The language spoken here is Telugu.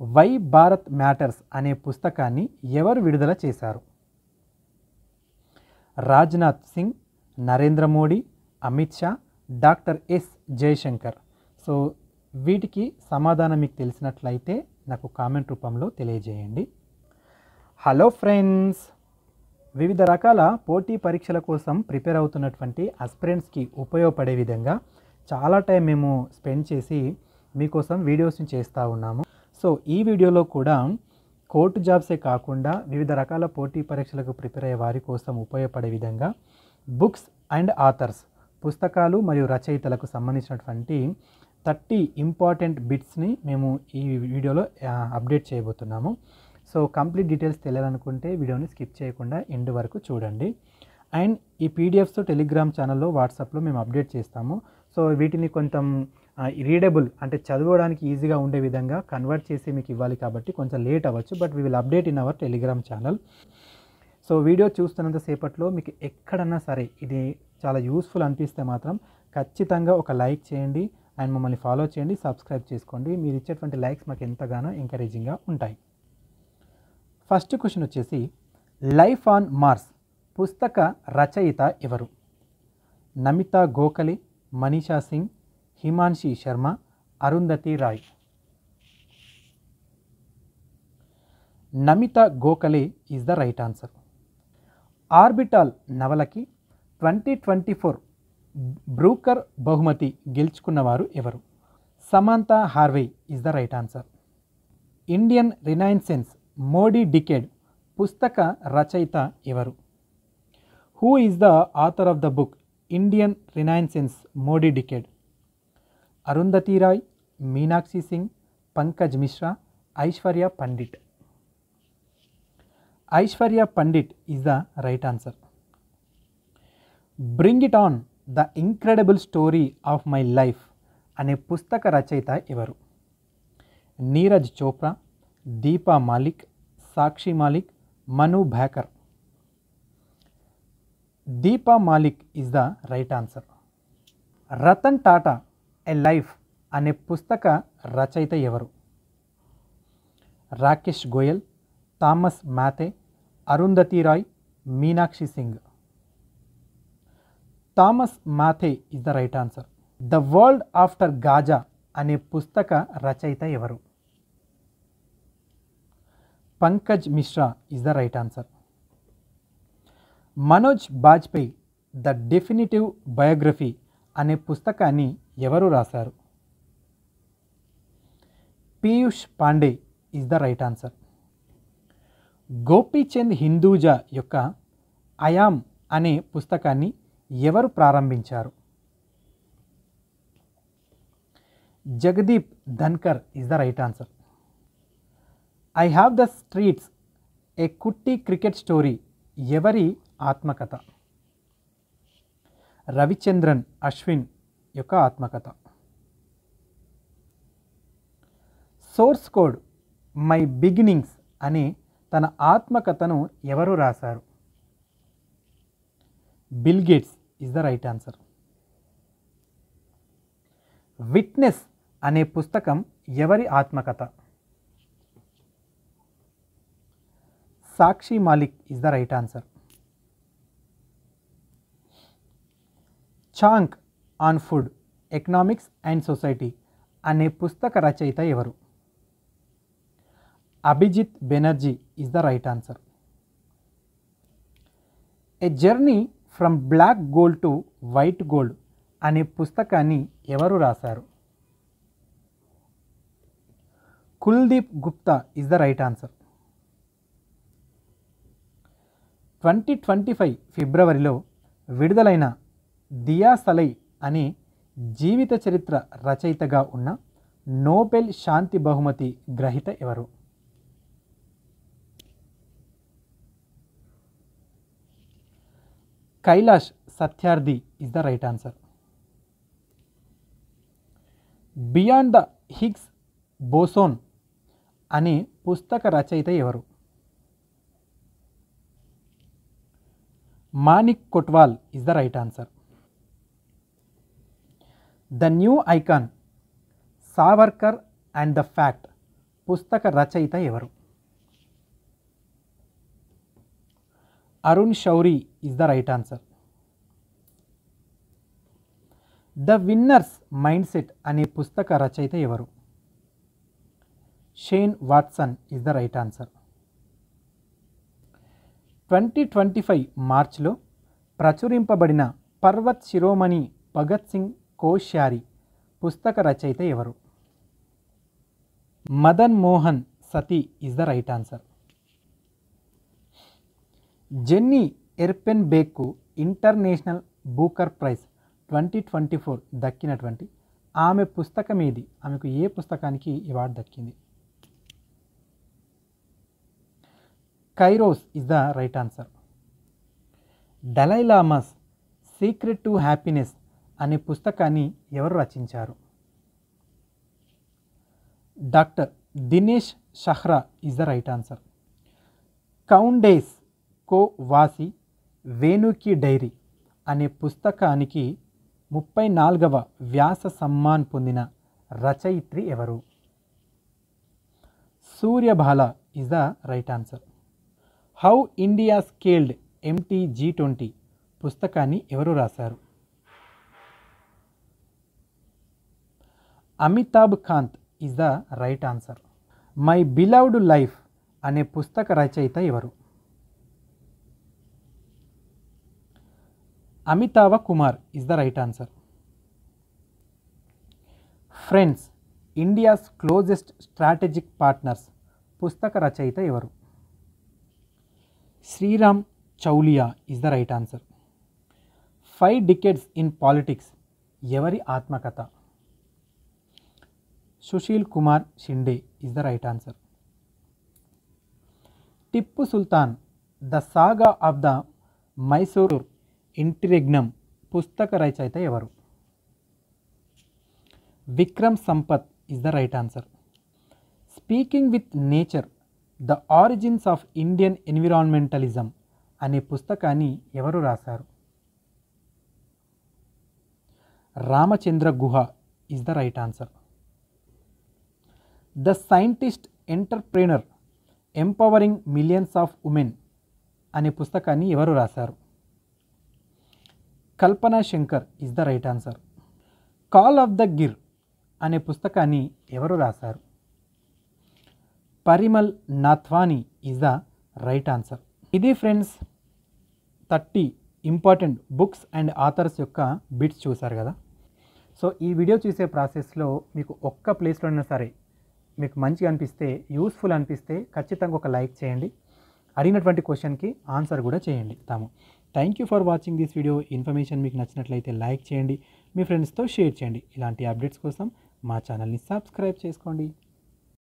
వై భారత్ మ్యాటర్స్ అనే పుస్తకాన్ని ఎవరు విడుదల చేశారు? Rajnath Singh, Narendra Modi, Amit Shah, doctor S Jayashankar. So వీటికి సమాధానం మీకు తెలిసినట్లయితే నాకు కామెంట్ రూపంలో తెలియజేయండి. హలో ఫ్రెండ్స్, వివిధ రకాల పోటీ పరీక్షల కోసం ప్రిపేర్ అవుతున్నటువంటి ఆస్పిరెంట్స్కి ఉపయోగపడే విధంగా చాలా టైం మేము స్పెండ్ చేసి మీకోసం వీడియోస్ని చేస్తూ ఉన్నాము. సో ఈ వీడియోలో కూడా కోర్టు జాబ్సే కాకుండా వివిధ రకాల పోటీ పరీక్షలకు ప్రిపేర్ అయ్యే వారి కోసం ఉపయోగపడే విధంగా బుక్స్ అండ్ ఆథర్స్, పుస్తకాలు మరియు రచయితలకు సంబంధించినటువంటి 30 ఇంపార్టెంట్ బిట్స్ని మేము ఈ వీడియోలో అప్డేట్ చేయబోతున్నాము. సో కంప్లీట్ డీటెయిల్స్ తెలియాలనుకుంటే వీడియోని స్కిప్ చేయకుండా ఎండ్ వరకు చూడండి. అండ్ ఈ పీడిఎఫ్స్ టెలిగ్రామ్ ఛానల్లో, వాట్సాప్లో మేము అప్డేట్ చేస్తాము. సో వీటిని కొంచెం రీడబుల్ అంటే చదవడానికి ఈజీగా ఉండే విధంగా కన్వర్ట్ చేసి మీకు ఇవ్వాలి కాబట్టి కొంచెం లేట్ అవ్వచ్చు, but we will update in our telegram channel. So video చూస్తున్నంత సేపట్లో మీకు ఎక్కడన్నా సరే ఇది చాలా యూస్ఫుల్ అనిపిస్తే మాత్రం ఖచ్చితంగా ఒక లైక్ చేయండి అండ్ మమ్మల్ని ఫాలో చేయండి, సబ్స్క్రైబ్ చేసుకోండి. మీరు ఇచ్చేటువంటి లైక్స్ మాకు ఎంతగానో ఎంకరేజింగ్గా ఉంటాయి. ఫస్ట్ క్వశ్చన్ వచ్చేసి, లైఫ్ ఆన్ మార్స్ పుస్తక రచయిత ఎవరు? Namita Gokhale, Manisha Singh, Himanshi Sharma, Arundhati Roy. Namita Gokhale is the right answer. Orbital నవలకి 2024 బ్రూకర్ బహుమతి గెలుచుకున్నవారు ఎవరు? Samantha Harvey is the right answer. Indian renaissance Modi decade పుస్తక రచయిత ఎవరు? Who is the author of the book Indian renaissance Modi decade? Arundhati Roy, Meenakshi Singh, Pankaj Mishra, Aishwarya Pandit. Aishwarya Pandit is the right answer. Bring it on the incredible story of my life అనే పుస్తక రచయిత ఎవరు? Neeraj Chopra, Deepa Malik, Sakshi Malik, Manu Bhaker. Deepa Malik is the right answer. Ratan Tata a life అనే పుస్తక రచయిత ఎవరు? Rakesh Goyal, Thomas Mathew, Arundhati Roy, Meenakshi Singh. Thomas Mathew is the right answer. The world after Gaza అనే పుస్తక రచయిత ఎవరు? Pankaj Mishra is the right answer. Manoj Bajpayee the definitive biography అనే పుస్తకాన్ని ఎవరు రాశారు? Piyush Pandey is the right answer. Gopichand Hinduja యొక్క అయామ్ అనే పుస్తకాన్ని ఎవరు ప్రారంభించారు? Jagdeep Dhankhar is the right answer. I have the streets a kutti cricket story ఎవరి ఆత్మకథ? రవిచంద్రన్ అశ్విన్ యొక్క ఆత్మకథ. సోర్స్ కోడ్ మై బిగినింగ్స్ అనే తన ఆత్మకథను ఎవరు రాశారు? Bill Gates is the right answer. Witness అనే పుస్తకం ఎవరి ఆత్మకథ? Sakshi Malik is the right answer. Chalk on food, economics and society అనే పుస్తక రచయిత ఎవరు? Abhijit Banerjee is the right answer. A journey from black gold to white gold అనే పుస్తకాన్ని ఎవరు రాశారు? Kuldeep Gupta is the right answer. 2025 ఫిబ్రవరిలో విడుదలైన దియా సలై అనే జీవిత చరిత్ర రచయితగా ఉన్న నోబెల్ శాంతి బహుమతి గ్రహీత ఎవరు? Kailash Satyarthi is the right answer. Beyond the Higgs boson అనే పుస్తక రచయిత ఎవరు? Manik Kotwal is the right answer. The new icon, Savarkar and the fact పుస్తక రచయిత ఎవరు? Arun Shourie is the right answer. The winners mind set అనే పుస్తక రచయిత ఎవరు? Shane Watson is the right answer. 2025 మార్చ్లో ప్రచురింపబడిన పర్వత్ శిరోమణి భగత్ సింగ్ కోశ్యారి పుస్తక రచయిత ఎవరు? Madan Mohan Sati is the right answer. Jenny ఎర్పెన్బేక్కు ఇంటర్నేషనల్ బూకర్ ప్రైజ్ 2024 దక్కినటువంటి ఆమె పుస్తకం ఏది? ఆమెకు ఏ పుస్తకానికి అవార్డు దక్కింది? Kairos is the right answer. Dalai Lama's secret to happiness అనే పుస్తకాన్ని ఎవరు రచించారు? Doctor Dinesh Shahra is the right answer. కౌండేస్ కో వాసి వేణుకి డైరీ అనే పుస్తకానికి 34వ వ్యాస సమ్మాన్ పొందిన రచయిత్రి ఎవరు? Suryabala is the right answer. How India scaled MTG20 పుస్తకాన్ని ఎవరు రాశారు? Amitabh Kant is the right answer. My beloved life అనే పుస్తక రచయిత ఎవరు? Amitava Kumar is the right answer. Friends India's closest strategic partners పుస్తక రచయిత ఎవరు? Sriram Chaulia is the right answer. 5 decades in politics ఎవరి ఆత్మకథ? Sushil Kumar Shinde is the right answer. Tipu Sultan the saga of the Mysore ఇంటిరెగ్నమ్ పుస్తక రచయిత ఎవరు? Vikram Sampath is the right answer. Speaking with nature the origins of Indian environmentalism అనే పుస్తకాన్ని ఎవరు రాశారు? Ramachandra Guha is the right answer. The scientist entrepreneur empowering millions of women అనే పుస్తకాన్ని ఎవరు రాశారు? Kalpana Shankar is the right answer. Call of the Gir అనే పుస్తకాన్ని ఎవరు రాశారు? Parimal Nathwani is the right answer. ఇది friends 30 important books and authors యొక్క బిట్స్ చూసారు కదా. సో ఈ వీడియో చూసే ప్రాసెస్లో మీకు ఒక్క ప్లేస్లో అయినా సరే మీకు మంచిగా అనిపిస్తే, యూస్ఫుల్ అనిపిస్తే ఖచ్చితంగా ఒక లైక్ చేయండి. అడిగినటువంటి క్వశ్చన్కి ఆన్సర్ కూడా చేయండి తాము. Thank you for watching this video. Information మీకు నచ్చినట్లయితే లైక్ చేయండి, మీ ఫ్రెండ్స్తో షేర్ చేయండి. ఇలాంటి అప్డేట్స్ కోసం మా ఛానల్ని సబ్స్క్రైబ్ చేసుకోండి.